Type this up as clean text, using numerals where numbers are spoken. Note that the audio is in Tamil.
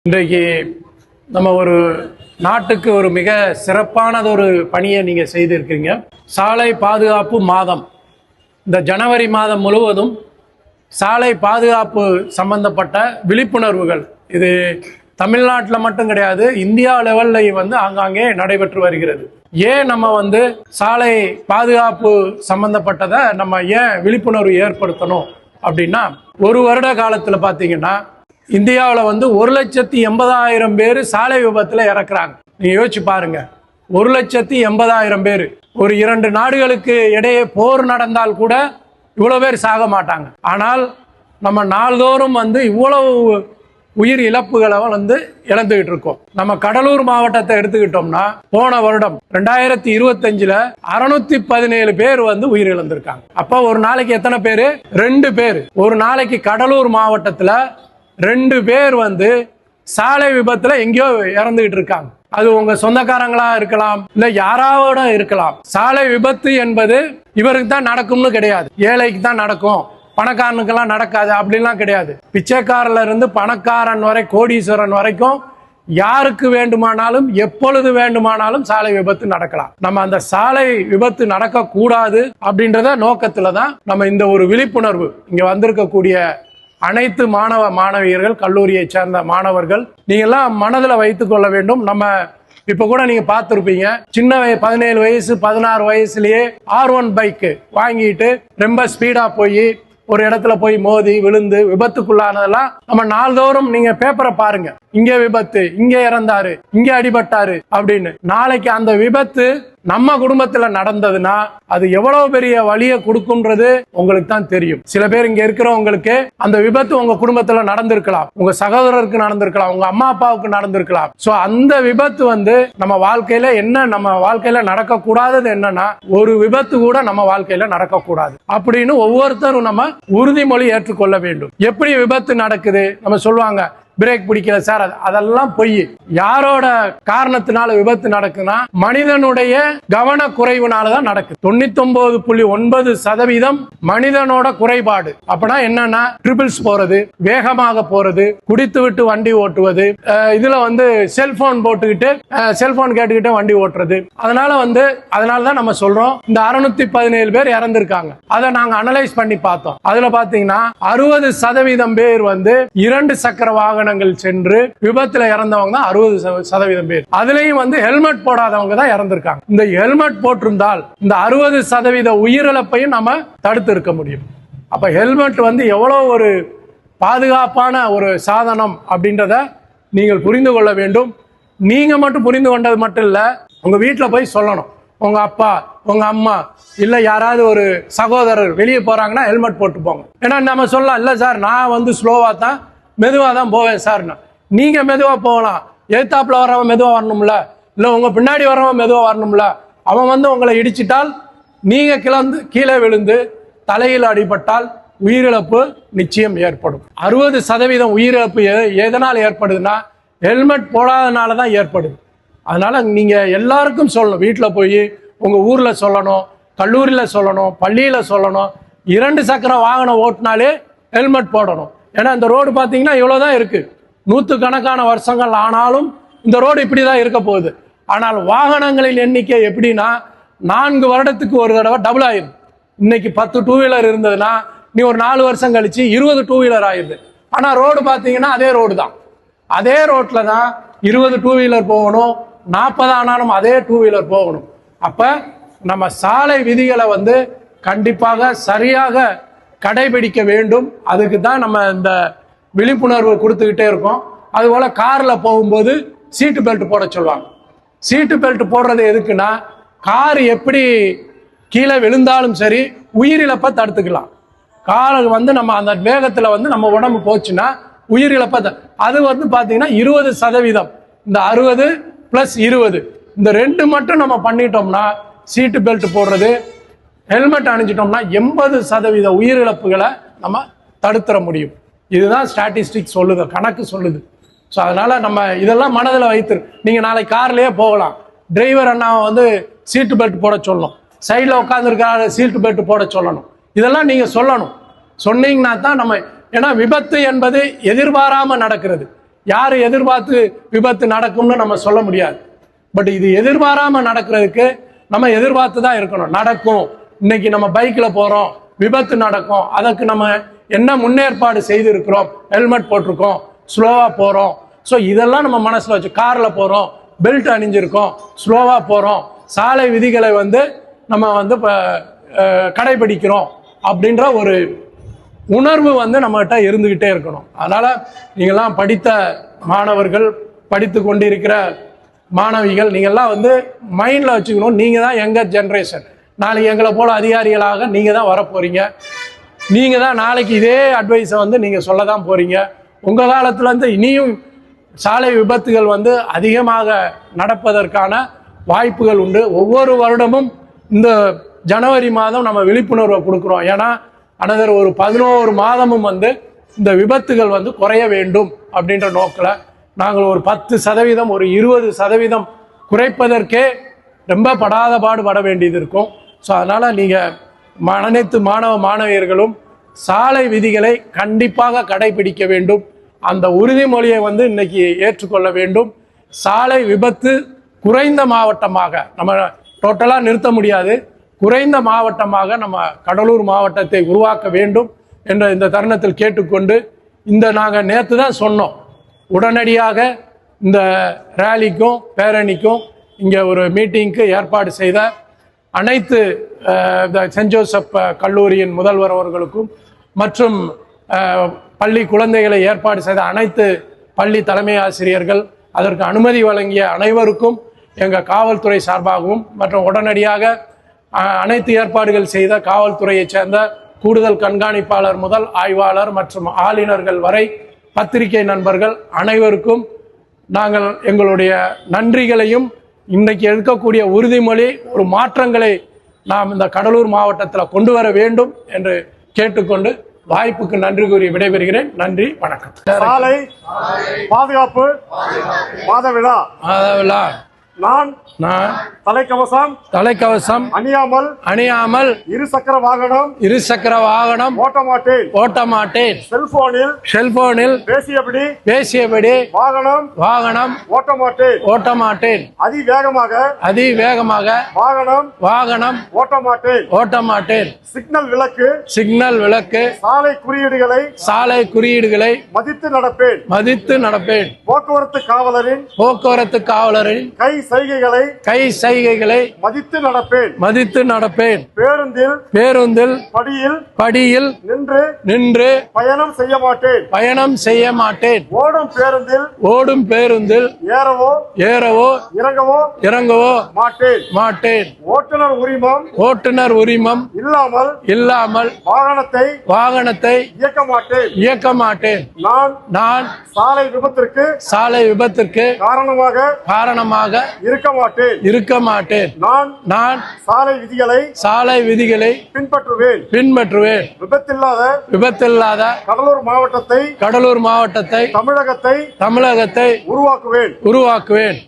இன்றைக்கு நம்ம ஒரு நாட்டுக்கு ஒரு மிக சிறப்பானது ஒரு பணியை நீங்கள் செய்திருக்கீங்க. சாலை பாதுகாப்பு மாதம், இந்த ஜனவரி மாதம் முழுவதும் சாலை பாதுகாப்பு சம்பந்தப்பட்ட விழிப்புணர்வுகள், இது தமிழ்நாட்டில் மட்டும் கிடையாது, இந்தியா லெவல்லையும் ஆங்காங்கே நடைபெற்று வருகிறது. ஏன் நம்ம சாலை பாதுகாப்பு சம்பந்தப்பட்டதை நம்ம ஏன் விழிப்புணர்வு ஏற்படுத்தணும் அப்படின்னா, ஒரு வருட காலத்தில் பார்த்தீங்கன்னா இந்தியாவில் 1,80,000 பேர் சாலை விபத்தில் இறக்குறாங்க. நீங்கள் யோசிச்சு பாருங்க, 1,80,000 பேர். ஒரு 2 நாடுகளுக்கு இடையே போர் நடந்தால் கூட இவ்வளோ பேர் சாக மாட்டாங்க. ஆனால் நம்ம நாள்தோறும் இவ்வளவு உயிர் இழப்புகளை இழந்துகிட்டு இருக்கோம். நம்ம கடலூர் மாவட்டத்தை எடுத்துக்கிட்டோம்னா போன வருடம் 2025 617 பேர் உயிர் இழந்திருக்காங்க. அப்ப ஒரு நாளைக்கு எத்தனை பேரு? 2 பேர். ஒரு நாளைக்கு கடலூர் மாவட்டத்துல 2 பேர் சாலை விபத்துல எங்கேயோ இறந்துகிட்டு இருக்காங்க. அது உங்க சொந்தக்காரங்களா இருக்கலாம், இல்ல யாராவோட இருக்கலாம். சாலை விபத்து என்பது இவருக்கு தான் நடக்கும்னு கிடையாது, ஏழைக்கு தான் நடக்கும், பணக்காரனுக்கெல்லாம் நடக்காது அப்படின்லாம் கிடையாது. பிச்சைக்காரர்ல இருந்து பணக்காரன் வரை, கோடீஸ்வரன் வரைக்கும் யாருக்கு வேண்டுமானாலும் எப்பொழுது வேண்டுமானாலும் சாலை விபத்து நடக்கலாம். நம்ம அந்த சாலை விபத்து நடக்க கூடாது அப்படின்றத நோக்கத்துல தான் நம்ம இந்த ஒரு விழிப்புணர்வு, இங்க வந்திருக்கக்கூடிய அனைத்து மாணவ மாணவியர்கள், கல்லூரியை சேர்ந்த மாணவர்கள், நீங்க எல்லாம் மனதில் வைத்துக் கொள்ள வேண்டும். நம்ம இப்ப கூட நீங்க பார்த்திருப்பீங்க, சின்ன 17 வயசு 16 வயசுலயே R1 பைக் வாங்கிட்டு ரொம்ப ஸ்பீடா போய் ஒரு இடத்துல போய் மோதி விழுந்து விபத்துக்குள்ளானதெல்லாம் நம்ம நாள்தோறும் நீங்க பேப்பரை பாருங்க, இங்க விபத்து, இங்க இறந்தாரு, இங்க அடிபட்டாரு அப்படின்னு. நாளைக்கு அந்த விபத்து நம்ம குடும்பத்துல நடந்ததுன்னா அது எவ்வளவு பெரிய வலியை கொடுக்கும்ன்றது உங்களுக்கு தான் தெரியும். சில பேர் இங்க இருக்கிறவங்களுக்கு அந்த விபத்து உங்க குடும்பத்துல நடந்திருக்கலாம், உங்க சகோதரருக்கு நடந்திருக்கலாம், உங்க அம்மா அப்பாவுக்கு நடந்திருக்கலாம். சோ அந்த விபத்து நம்ம வாழ்க்கையில நம்ம வாழ்க்கையில நடக்க கூடாதது என்னன்னா, ஒரு விபத்து கூட நம்ம வாழ்க்கையில நடக்க கூடாது அப்படின்னு ஒவ்வொருத்தரும் நம்ம உறுதிமொழி ஏற்றுக்கொள்ள வேண்டும். எப்படி விபத்து நடக்குது? நம்ம சொல்லுவாங்க பிரேக் பிடிக்கல சார், அதெல்லாம் பொய். யாரோட காரணத்தினால விபத்து நடக்குன்னா மனிதனுடைய கவன குறைவுனாலதான் நடக்குது. 99.9% மனிதனோட குறைபாடு. அப்பனா என்னன்னா, ட்ரிபிள்ஸ் போறது, வேகமாக போறது, குடித்து விட்டு வண்டி ஓட்டுவது, இதுல செல்போன் போட்டுக்கிட்டு செல்போன் கேட்டுக்கிட்டு வண்டி ஓட்டுறது. அதனாலதான் நம்ம சொல்றோம் இந்த 617 பேர் இறந்திருக்காங்க. அதை நாங்க அனலைஸ் பண்ணி பார்த்தோம். அதுல பாத்தீங்கன்னா 60% பேர் 2 சக்கர வாகனம் சென்று விபத்துல இறந்தவங்க தான் 60% பேர். அதுலயும் ஹெல்மெட் போடாதவங்க தான் இறந்திருக்காங்க. இந்த ஹெல்மெட் போட்டிருந்தால் இந்த 60% உயிரிழப்பையும் நம்ம தடுத்து இருக்க முடியும். அப்ப ஹெல்மெட் எவ்வளவு ஒரு பாதுகாப்பான ஒரு சாதனம் அப்படின்றத நீங்கள் புரிந்து கொள்ள வேண்டும். நீங்க மட்டும் புரிந்து கொண்டது மட்டும் இல்ல, உங்க வீட்டுல போய் சொல்லணும். உங்க அப்பா, உங்க அம்மா, இல்ல யாராவது ஒரு சகோதரர் வெளியே போறாங்கன்னா ஹெல்மெட் போட்டு போங்க. ஏன்னா நம்ம சொல்லலாம், இல்ல சார் நான் ஸ்லோவா தான், மெதுவா தான் போவேன் சார்னா. நீங்க மெதுவா போகலாம், எதிர்த்தாப்புல வரவன் மெதுவா வரணும்ல, இல்ல உங்க பின்னாடி வரவன் மெதுவா வரணும்ல. அவன் உங்களை இடிச்சிட்டால் நீங்க கீழே விழுந்து தலையில் அடிபட்டால் உயிரிழப்பு நிச்சயம் ஏற்படும். 60% உயிரிழப்பு எதனால் ஏற்படுதுன்னா ஹெல்மெட் போடாதனாலதான் ஏற்படுது. அதனால நீங்க எல்லாருக்கும் சொல்லணும், வீட்டுல போய் உங்க ஊர்ல சொல்லணும், கல்லூரியில சொல்லணும், பள்ளியில சொல்லணும். 2 சக்கர வாகனம் ஓட்டினாலே ஹெல்மெட் போடணும். ஏன்னா இந்த ரோடு பார்த்தீங்கன்னா இவ்வளோதான் இருக்கு, 100கணக்கான வருஷங்கள் ஆனாலும் இந்த ரோடு இப்படிதான் இருக்க போகுது. ஆனால் வாகனங்களின் எண்ணிக்கை எப்படின்னா 4 வருடத்துக்கு ஒரு தடவை டபுள் ஆயிரும். இன்னைக்கு 10 டூ வீலர் இருந்ததுன்னா நீ ஒரு 4 வருஷம் கழிச்சு 20 டூ வீலர் ஆயிருது. ஆனா ரோடு பார்த்தீங்கன்னா அதே ரோடு தான், அதே ரோட்ல தான் 20 டூ வீலர் போகணும், 40 ஆனாலும் அதே டூ வீலர் போகணும். அப்ப நம்ம சாலை விதிகளை கண்டிப்பாக சரியாக கடைபிடிக்க வேண்டும். அதுக்கு தான் நம்ம இந்த விழிப்புணர்வு கொடுத்துக்கிட்டே இருக்கோம். அதுபோல கார்ல போகும்போது சீட்டு பெல்ட் போட சொல்லுவாங்க. சீட்டு பெல்ட் போடுறது எதுக்குன்னா, கார் எப்படி கீழே விழுந்தாலும் சரி உயிரிழப்பை தடுத்துக்கலாம். கார் நம்ம அந்த வேகத்துல நம்ம உடம்பு போச்சுன்னா உயிரிழப்பை அது பாத்தீங்கன்னா 20%. இந்த 60 + 20 இந்த 2 மட்டும் நம்ம பண்ணிட்டோம்னா, சீட்டு பெல்ட் போடுறது, ஹெல்மெட் அணிஞ்சிட்டோம்னா 80% உயிரிழப்புகளை நம்ம தடுத்துற முடியும். இதுதான் ஸ்டாட்டிஸ்டிக்ஸ் சொல்லுது, கணக்கு சொல்லுது. ஸோ அதனால நம்ம இதெல்லாம் மனதில் வைத்து, நீங்க நாளைக்கு கார்லயே போகலாம், டிரைவர் அண்ணாவை சீட்டு பெல்ட் போட சொல்லணும், சைடில் உட்காந்துருக்காரு சீட்டு பெல்ட் போட சொல்லணும். இதெல்லாம் நீங்க சொல்லணும். சொன்னீங்கன்னா தான் நம்ம, ஏன்னா விபத்து என்பது எதிர்பாராம நடக்கிறது. யாரு எதிர்பார்த்து விபத்து நடக்கும்னு நம்ம சொல்ல முடியாது. பட் இது எதிர்பாராம நடக்கிறதுக்கு நம்ம எதிர்பார்த்து தான் இருக்கணும். நடக்கும், இன்னைக்கு நம்ம பைக்ல போறோம், விபத்து நடக்கும், அதற்கு நம்ம என்ன முன்னேற்பாடு செய்து இருக்கிறோம், ஹெல்மெட் போட்டிருக்கோம், ஸ்லோவா போறோம். ஸோ இதெல்லாம் நம்ம மனசுல வச்சு, கார்ல போறோம், பெல்ட் அணிஞ்சிருக்கோம், ஸ்லோவா போறோம், சாலை விதிகளை நம்ம கடைபிடிக்கிறோம் அப்படின்ற ஒரு உணர்வு நம்மகிட்ட இருந்துகிட்டே இருக்கணும். அதனால நீங்கெல்லாம் படித்த மாணவர்கள், படித்து கொண்டிருக்கிற மாணவிகள், நீங்கெல்லாம் மைண்ட்ல வச்சுக்கணும், நீங்க தான் யங்கர் ஜெனரேஷன். நாளைக்கு எங்களை போல அதிகாரிகளாக நீங்க தான் வரப்போறீங்க. நீங்க தான் நாளைக்கு இதே அட்வைஸை நீங்க சொல்ல தான் போறீங்க. உங்க காலத்துல இனியும் சாலை விபத்துகள் அதிகமாக நடப்பதற்கான வாய்ப்புகள் உண்டு. ஒவ்வொரு வருடமும் இந்த ஜனவரி மாதம் நம்ம விழிப்புணர்வை கொடுக்குறோம். ஏன்னா அனதர் ஒரு 11 மாதமும் இந்த விபத்துகள் குறைய வேண்டும் அப்படின்ற நோக்கில் நாங்கள் ஒரு 10%, ஒரு 20% குறைப்பதற்கே ரொம்ப படாத பாடுபட வேண்டியது இருக்கும். ஸோ அதனால நீங்க அனைத்து மாணவ மாணவியர்களும் சாலை விதிகளை கண்டிப்பாக கடைபிடிக்க வேண்டும். அந்த உறுதிமொழியை இன்னைக்கு ஏற்றுக்கொள்ள வேண்டும். சாலை விபத்து குறைந்த மாவட்டமாக நம்ம டோட்டலா நிறுத்த முடியாது, குறைந்த மாவட்டமாக நம்ம கடலூர் மாவட்டத்தை உருவாக்க வேண்டும் என்ற இந்த தருணத்தில் கேட்டுக்கொண்டு, நாங்கள் நேற்று தான் சொன்னோம், உடனடியாக இந்த ரேலிக்கும் பேரணிக்கும் இங்கே ஒரு மீட்டிங்க்கு ஏற்பாடு செய்த அனைத்து சென்ட் ஜோசப் கல்லூரியின் முதல்வர் அவர்களுக்கும் மற்றும் பள்ளி குழந்தைகளை ஏற்பாடு செய்த அனைத்து பள்ளி தலைமை ஆசிரியர்கள், அதற்கு அனுமதி வழங்கிய அனைவருக்கும் எங்கள் காவல்துறை சார்பாகவும் மற்றும் உடனடியாக அனைத்து ஏற்பாடுகள் செய்த காவல்துறையைச் சேர்ந்த கூடுதல் கண்காணிப்பாளர் முதல் ஆய்வாளர் மற்றும் ஆளுநர்கள் வரை பத்திரிகை நண்பர்கள் அனைவருக்கும் நாங்கள் எங்களுடைய நன்றிகளையும், இன்னைக்கு எடுக்கக்கூடிய உறுதிமொழி ஒரு மாற்றங்களை நாம் இந்த கடலூர் மாவட்டத்தில் கொண்டு வர வேண்டும் என்று கேட்டுக்கொண்டு வாய்ப்புக்கு நன்றி கூறி விடைபெறுகிறேன். நன்றி, வணக்கம். சாலை பாதுகாப்பு மாத விழா நான் தலைக்கவசம் அணியாமல் இருசக்கர வாகனம் ஓட்ட மாட்டேன். செல்போனில் பேசியபடி வாகனம் ஓட்ட மாட்டேன். அதிவேகமாக வாகனம் ஓட்ட மாட்டேன். சிக்னல் விளக்கு சாலை குறியீடுகளை மதித்து நடப்பேன். போக்குவரத்து காவலரின் கை சைகைகளை மதித்து நடப்பேன். பேருந்தில் படியில் நின்று பயணம் செய்ய மாட்டேன். ஓடும் பேருந்தில் ஏறவோ இறங்கவோ மாட்டேன். ஓட்டுநர் உரிமம் இல்லாமல் வாகனத்தை இயக்க மாட்டேன். நான் சாலை விபத்திற்கு காரணமாக இருக்க மாட்டேன். நான் சாலை விதிகளை பின்பற்றுவேன். விபத்தில்லாத கடலூர் மாவட்டத்தை தமிழகத்தை உருவாக்குவேன்.